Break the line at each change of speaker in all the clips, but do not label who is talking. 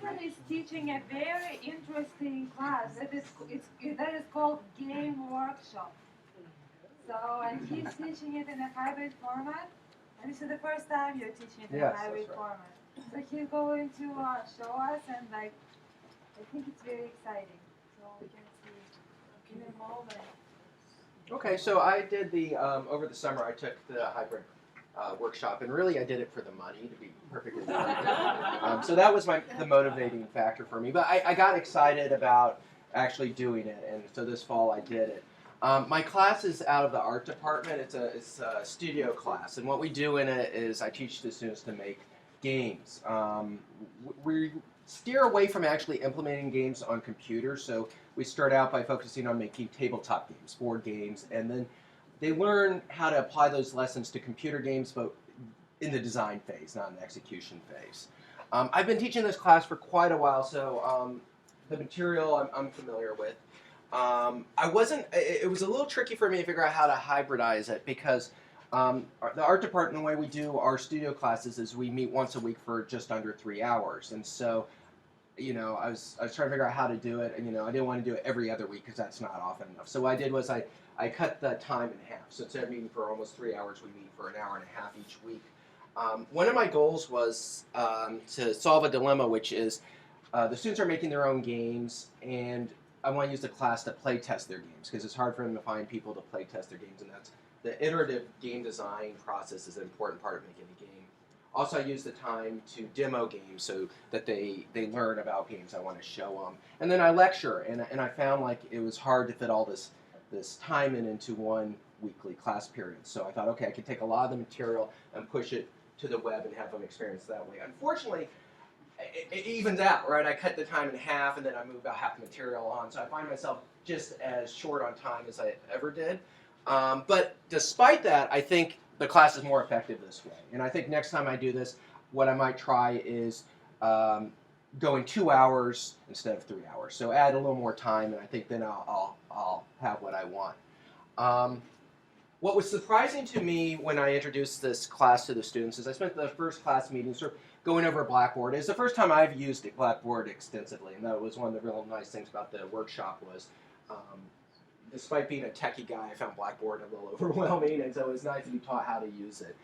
Jason is teaching a very interesting class that is called Game Workshop. So, and he's teaching it in a hybrid format. And this is the first time you're teaching it in a hybrid format. So he's going to show us, and like, I think it's very exciting. So we can see in a moment.
Okay, so I did the over the summer. I took the hybrid workshop, and really I did it for the money, to be perfectly honest. So that was the motivating factor for me. But I got excited about actually doing it, and so this fall I did it. My class is out of the art department. It's a studio class, and what we do in it is I teach the students to make games. We steer away from actually implementing games on computers, so we start out by focusing on making tabletop games, board games, and then they learn how to apply those lessons to computer games, but in the design phase, not in the execution phase. I've been teaching this class for quite a while, so the material I'm familiar with. It was a little tricky for me to figure out how to hybridize it because the art department, the way we do our studio classes is we meet once a week for just under 3 hours. And so, I was trying to figure out how to do it, and, I didn't want to do it every other week because that's not often enough. So what I did was I cut the time in half. So instead of meeting for almost 3 hours, we meet for an hour and a half each week. One of my goals was to solve a dilemma, which is the students are making their own games, and I want to use the class to play test their games because it's hard for them to find people to play test their games, and that's the iterative game design process is an important part of making a game. Also, I use the time to demo games so that they learn about games I want to show them. And then I lecture, and I found like it was hard to fit all this time into one weekly class period. So I thought, okay, I could take a lot of the material and push it to the web and have them experience it that way. Unfortunately, it evens out, right? I cut the time in half, and then I move about half the material on. So I find myself just as short on time as I ever did. But despite that, I think the class is more effective this way. And I think next time I do this, what I might try is going 2 hours instead of 3 hours. So add a little more time, and I think then I'll have what I want. What was surprising to me when I introduced this class to the students is I spent the first class meeting sort of going over Blackboard. It's the first time I've used Blackboard extensively, and that was one of the real nice things about the workshop was despite being a techie guy, I found Blackboard a little overwhelming, and so it was nice to be taught how to use it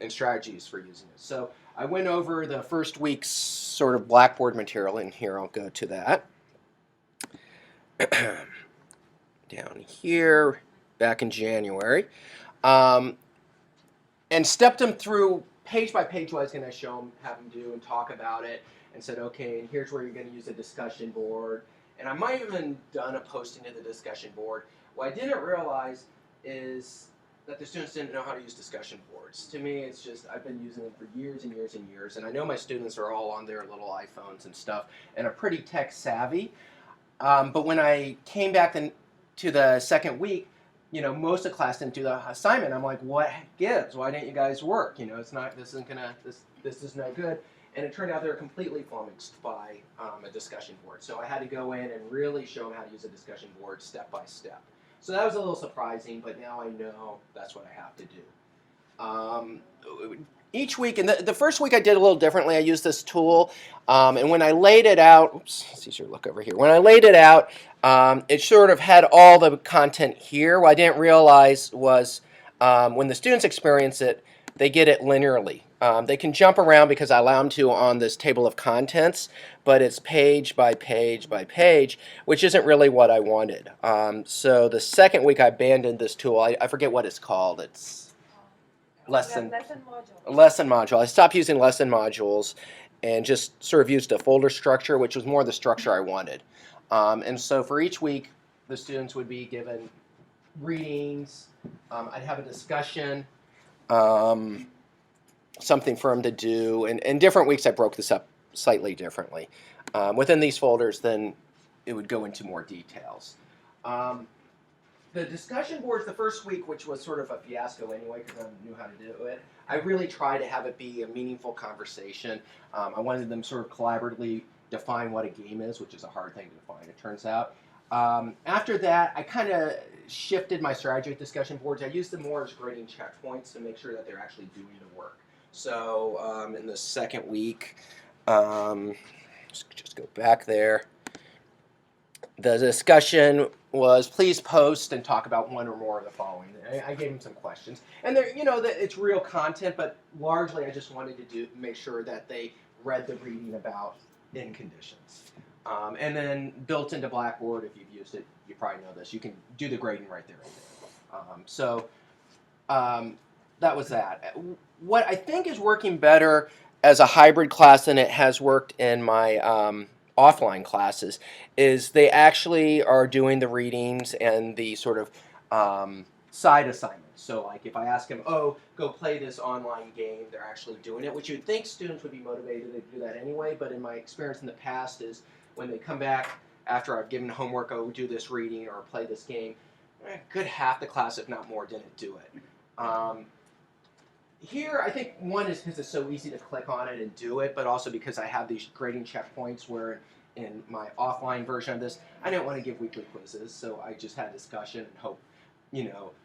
and strategies for using it. So I went over the first week's sort of Blackboard material, and here I'll go to that. Down here, back in January, and stepped them through page by page what I was going to show them, have them do, and talk about it, and said, okay, and here's where you're going to use a discussion board. And I might have even done a posting to the discussion board. What I didn't realize is that the students didn't know how to use discussion boards. To me, it's just, I've been using them for years and years and years, and I know my students are all on their little iPhones and stuff, and are pretty tech savvy. But when I came back to the second week, most of the class didn't do the assignment. I'm like, what gives? Why didn't you guys work? This is no good. And it turned out they were completely flummoxed by a discussion board. So I had to go in and really show them how to use a discussion board step by step. So that was a little surprising, but now I know that's what I have to do. Each week, and the first week I did a little differently. I used this tool, and when I laid it out, oops, it's easier to look over here. When I laid it out, it sort of had all the content here. What I didn't realize was when the students experience it, they get it linearly. They can jump around because I allow them to on this table of contents, but it's page by page by page, which isn't really what I wanted. So the second week I abandoned this tool. I forget what it's called. It's lesson module. I stopped using lesson modules and just sort of used a folder structure, which was more the structure I wanted. And so for each week, the students would be given readings. I'd have a discussion. Something for them to do, and different weeks I broke this up slightly differently. Within these folders, then it would go into more details. The discussion boards the first week, which was sort of a fiasco anyway because I knew how to do it, I really tried to have it be a meaningful conversation. I wanted them sort of collaboratively define what a game is, which is a hard thing to define, it turns out. After that, I kind of shifted my strategy with discussion boards. I used them more as grading checkpoints to make sure that they're actually doing the work. So in the second week, just go back there. The discussion was please post and talk about one or more of the following. I gave them some questions, and they're, that it's real content, but largely I just wanted to make sure that they read the reading about in conditions. And then built into Blackboard, if you've used it, you probably know this. You can do the grading right there. That was that. What I think is working better as a hybrid class than it has worked in my offline classes is they actually are doing the readings and the sort of side assignments. So like if I ask them, oh, go play this online game, they're actually doing it, which you'd think students would be motivated to do that anyway, but in my experience in the past is when they come back after I've given homework, oh, do this reading or play this game, a good half the class, if not more, didn't do it. Here, I think one is because it's so easy to click on it and do it, but also because I have these grading checkpoints where in my offline version of this, I didn't want to give weekly quizzes, so I just had discussion and hope,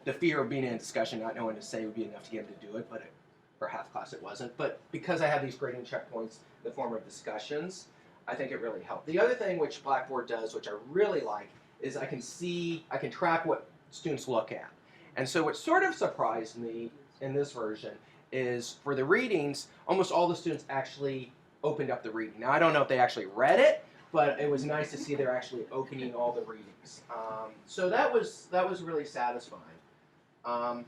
the fear of being in a discussion, not knowing to say would be enough to get them to do it, but for half class it wasn't. But because I have these grading checkpoints in the form of discussions, I think it really helped. The other thing which Blackboard does, which I really like, is I can track what students look at. And so what sort of surprised me in this version is for the readings, almost all the students actually opened up the reading. Now, I don't know if they actually read it, but it was nice to see they're actually opening all the readings. So that was really satisfying. I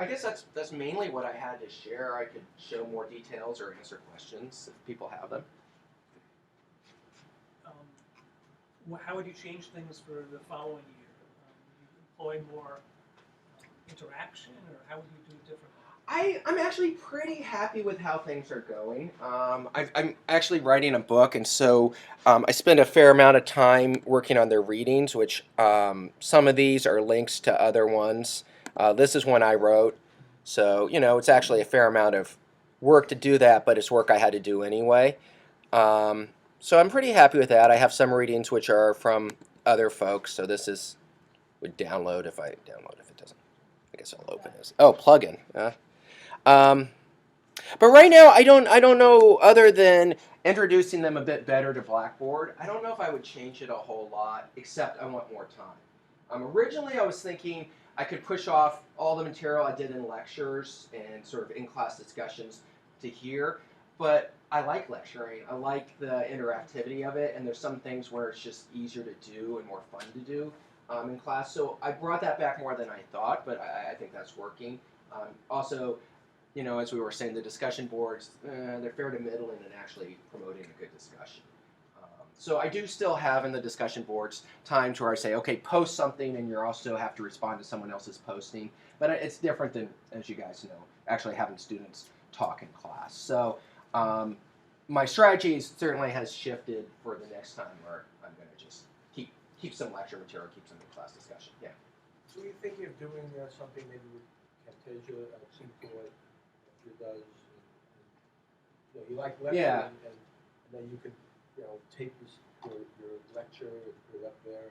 guess that's mainly what I had to share. I could show more details or answer questions if people have them.
How would you change things for the following year? Would you employ more interaction, or how would you do it differently?
I'm actually pretty happy with how things are going. I'm actually writing a book, and so I spend a fair amount of time working on their readings, which some of these are links to other ones. This is one I wrote, so it's actually a fair amount of work to do that, but it's work I had to do anyway. So I'm pretty happy with that. I have some readings which are from other folks, so this would download if it doesn't. I guess I'll open this. Oh, plugin. But right now, I don't know, other than introducing them a bit better to Blackboard, I don't know if I would change it a whole lot, except I want more time. Originally, I was thinking I could push off all the material I did in lectures and sort of in-class discussions to here, but I like lecturing. I like the interactivity of it, and there's some things where it's just easier to do and more fun to do in class. So I brought that back more than I thought, but I think that's working. Also, as we were saying, the discussion boards, they're fair to middle and actually promoting a good discussion. So I do still have in the discussion boards times where I say, okay, post something, and you also have to respond to someone else's posting. But it's different than, as you guys know, actually having students talk in class. So my strategy certainly has shifted for the next time, where I'm going to just keep some lecture material, keep some in-class discussion. Yeah.
So you think of doing something maybe with Camtasia, what you does, and you like lecturing,
Yeah.
and then you could take your lecture and put it up there.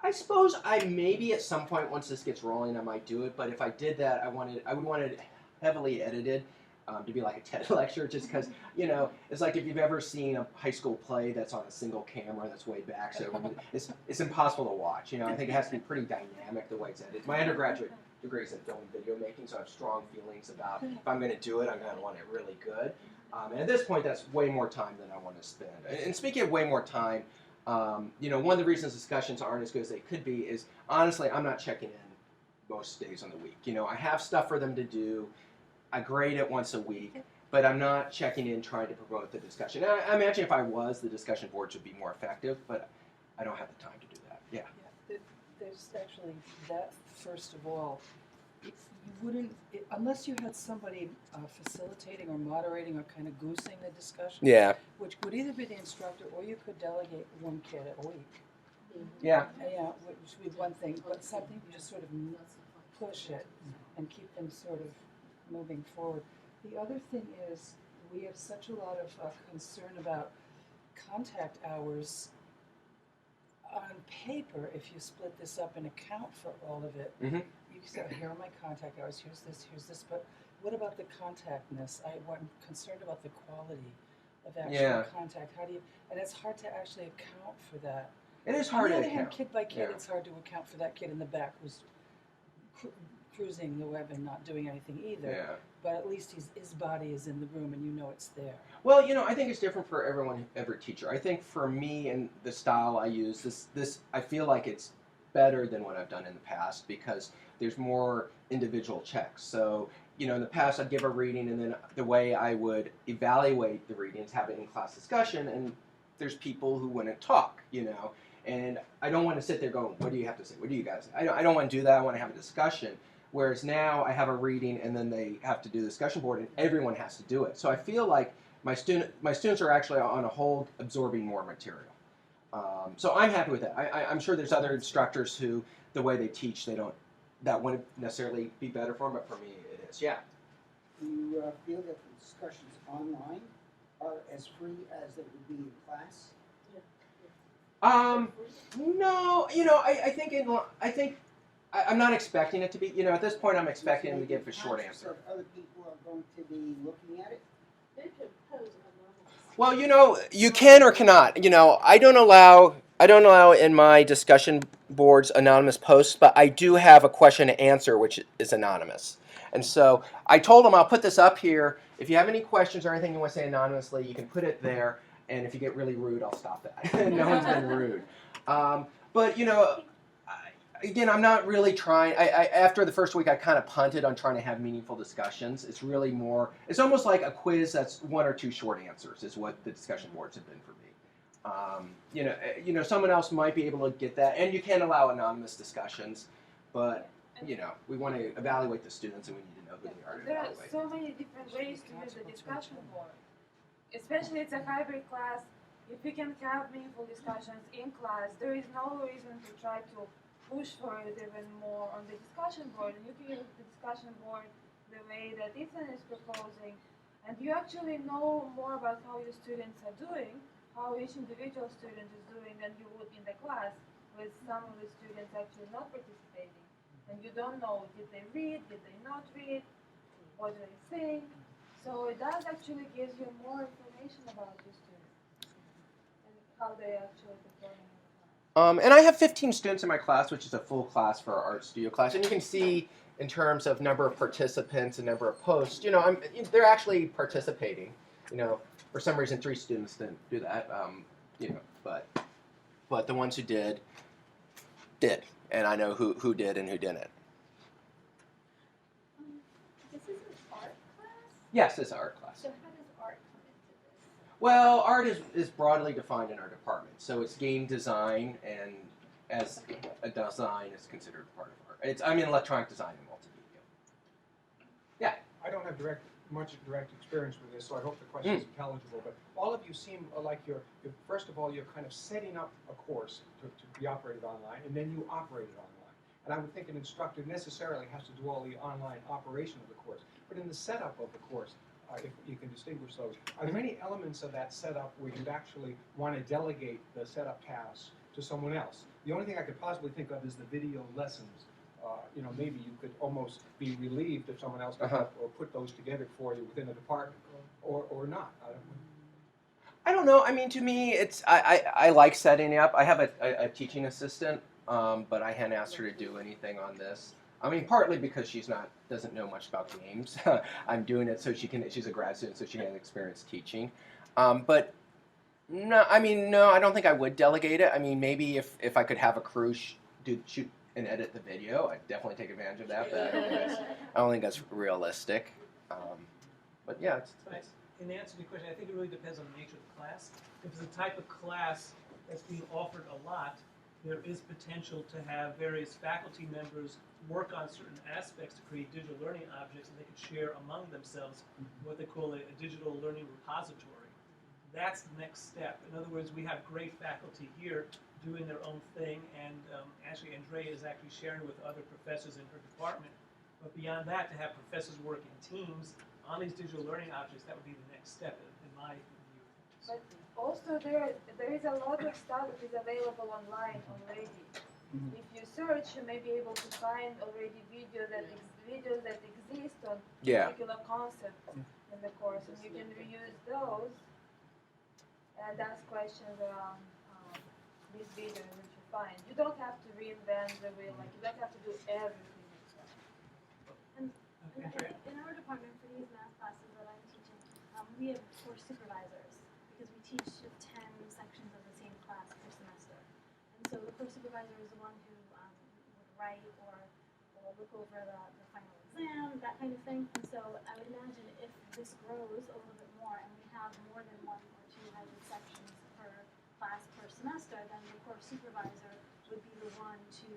I suppose maybe at some point once this gets rolling I might do it, but if I did that I would want it heavily edited to be like a TED lecture, just because it's like if you've ever seen a high school play that's on a single camera that's way back, so it's impossible to watch. I think it has to be pretty dynamic the way it's edited. My undergraduate degree is in film and video making, so I have strong feelings about if I'm going to do it, I'm going to want it really good. And at this point, that's way more time than I want to spend. And speaking of way more time, one of the reasons discussions aren't as good as they could be is, honestly, I'm not checking in most days on the week. I have stuff for them to do. I grade it once a week, but I'm not checking in trying to promote the discussion. I imagine if I was, the discussion boards would be more effective, but I don't have the time to do that. Yeah.
There's actually that, first of all. You wouldn't, unless you had somebody facilitating or moderating or kind of goosing the discussion.
Yeah.
Which would either be the instructor, or you could delegate one kid a week.
Yeah.
Yeah, which would be one thing, but something you just sort of push it and keep them sort of moving forward. The other thing is, we have such a lot of concern about contact hours. On paper, if you split this up and account for all of it,
Mm-hmm.
you can say, here are my contact hours, here's this, but what about the contactness? I'm concerned about the quality of actual
Yeah.
contact? How do you, and it's hard to actually account for that.
It is
On
hard
the
to
other hand,
account.
kid by kid,
Yeah.
it's hard to account for that kid in the back who's cruising the web and not doing anything either.
Yeah.
But at least his body is in the room and you know it's there.
Well, I think it's different for every teacher. I think for me and the style I use, this I feel like it's better than what I've done in the past because there's more individual checks. So, in the past I'd give a reading and then the way I would evaluate the readings, have it in class discussion, and there's people who wouldn't talk, and I don't want to sit there going, what do you have to say? What do you guys say? I don't want to do that. I want to have a discussion. Whereas now I have a reading and then they have to do the discussion board and everyone has to do it. So I feel like my students are actually on a whole absorbing more material. So I'm happy with that. I'm sure there's other instructors who, the way they teach, that wouldn't necessarily be better for them, but for me it is, yeah.
Do you feel that the discussions online are as free as they would be in class?
No, I think I'm not expecting it to be, at this point I'm expecting them to give a short answer.
That other people are going to be looking at it?
Well, you can or cannot. I don't allow in my discussion boards anonymous posts, but I do have a question and answer which is anonymous. And so I told them I'll put this up here. If you have any questions or anything you want to say anonymously, you can put it there. And if you get really rude, I'll stop that. No one's been rude. But again, I'm not really trying. After the first week, I kind of punted on trying to have meaningful discussions. It's really more. It's almost like a quiz that's one or two short answers is what the discussion boards have been for me. Someone else might be able to get that, and you can allow anonymous discussions, but we want to evaluate the students, and we need to know who they are to
There are
evaluate.
so many different ways to use the discussion board. Especially it's a hybrid class. If we can have meaningful discussions in class, there is no reason to try to push for it even more on the discussion board. And you can use the discussion board the way that Ethan is proposing, and you actually know more about how your students are doing, how each individual student is doing than you would in the class, with some of the students actually not participating. And you don't know, did they read, did they not read, what do they think? So it does actually give you more information about your students and how they actually perform in the class.
And I have 15 students in my class, which is a full class for our art studio class. And you can see in terms of number of participants and number of posts, they're actually participating. For some reason 3 students didn't do that, but the ones who did, and I know who did and who didn't.
This is an art class?
Yes, it's an art class.
So how does art come into this?
Well, art is broadly defined in our department. So it's game design, and as a design is considered part of art. I'm in electronic design and multimedia. Yeah.
I don't have much direct experience with this, so I hope the question is intelligible. But all of you seem like first of all, you're kind of setting up a course to be operated online, and then you operate it online. And I would think an instructor necessarily has to do all the online operation of the course. But in the setup of the course, if you can distinguish those, are there any elements of that setup where you'd actually want to delegate the setup tasks to someone else? The only thing I could possibly think of is the video lessons. Maybe you could almost be relieved if someone else could help or put those together for you within a department, or not.
I don't know. I mean, to me, I like setting it up. I have a teaching assistant, but I hadn't asked her to do anything on this. I mean, partly because doesn't know much about games. I'm doing it so she's a grad student, so she can experience teaching. But no, I don't think I would delegate it. I mean, maybe if I could have a crew shoot and edit the video, I'd definitely take advantage of that. But I don't think that's realistic. But yeah, it's nice.
In answer to your question, I think it really depends on the nature of the class. If it's a type of class that's being offered a lot, there is potential to have various faculty members work on certain aspects to create digital learning objects that they can share among themselves, what they call a digital learning repository. That's the next step. In other words, we have great faculty here doing their own thing, and actually Andrea is actually sharing with other professors in her department. But beyond that, to have professors work in teams on these digital learning objects, that would be the next step in my view.
But also there is a lot of stuff that is available online already. If you search, you may be able to find already videos that exist on
Yeah.
particular concepts in the course, and you can reuse those and ask questions around these videos that you find. You don't have to reinvent the wheel, like you don't have to do everything yourself.
Okay.
In our department, for these math classes that I'm teaching, we have course supervisors because we teach 10 sections of the same class per semester. And so the course supervisor is the one who would write or look over the final exam, that kind of thing. And so I would imagine if this grows a little bit more and we have more than 1 or 2 hybrid sections per class per semester, then the course supervisor would be the one to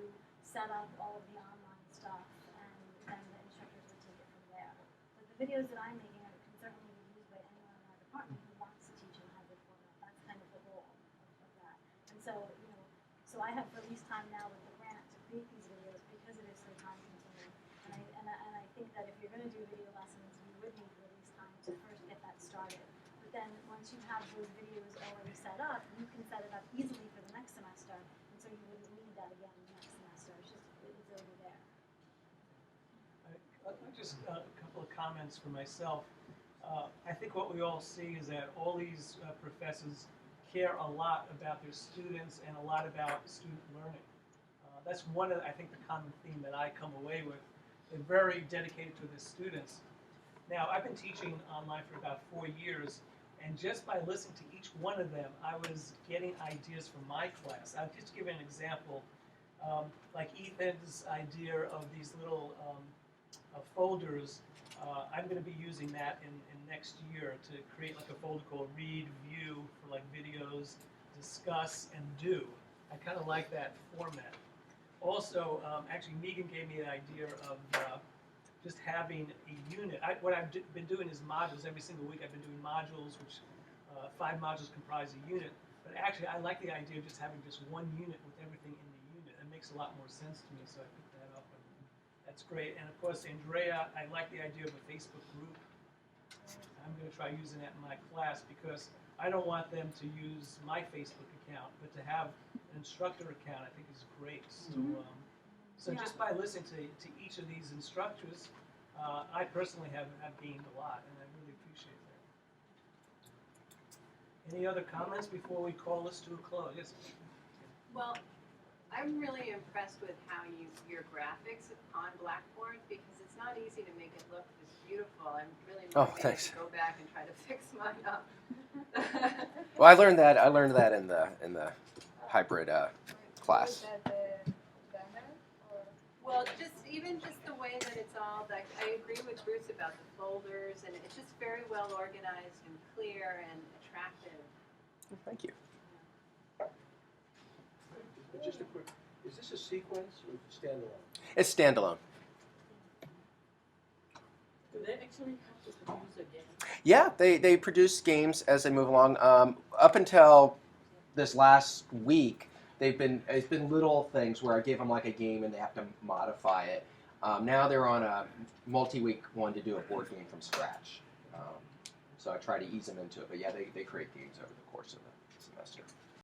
set up all of the online stuff, and then the instructors would take it from there. But the videos that I'm making can certainly be used by anyone in our department who wants to teach in hybrid format. That's kind of the goal of that. And so, so I have release time now with the grant to create these videos because it is so time consuming. And I think that if you're going to do video lessons, you would need release time to first get that started. But then once you have those videos already set up, you can set it up easily for the next semester, and so you wouldn't need that again next semester. It's already there.
Just a couple of comments for myself. I think what we all see is that all these professors care a lot about their students and a lot about student learning. That's one of, I think, the common theme that I come away with. They're very dedicated to their students. Now, I've been teaching online for about 4 years, and just by listening to each one of them, I was getting ideas for my class. I'll just give you an example. Like Ethan's idea of these little folders, I'm going to be using that in next year to create like a folder called Read, View for like videos, Discuss, and Do. I kind of like that format. Also, actually, Megan gave me the idea of just having a unit. What I've been doing is modules. Every single week I've been doing modules, which 5 modules comprise a unit. But actually, I like the idea of just having just one unit with everything in the unit. It makes a lot more sense to me, so I picked that up. And that's great. And of course, Andrea, I like the idea of a Facebook group. I'm going to try using that in my class because I don't want them to use my Facebook account, but to have an instructor account I think is great. So just by listening to each of these instructors, I personally have gained a lot, and I really appreciate that. Any other comments before we call this to a close? Yes.
Well, I'm really impressed with how your graphics on Blackboard, because it's not easy to make it look this beautiful. I'm really motivated to go back and try to fix mine up.
Well, I learned that in the hybrid class.
Is that the banner or?
Well, even just the way that it's all, like, I agree with Bruce about the folders, and it's just very well organized and clear and attractive.
Thank you.
Just a quick, is this a sequence or is it standalone?
It's standalone.
Do they actually have to produce a game?
Yeah, they produce games as they move along. Up until this last week, it's been little things where I gave them like a game and they have to modify it. Now they're on a multi-week one to do a board game from scratch. So I try to ease them into it. But yeah, they create games over the course of the semester.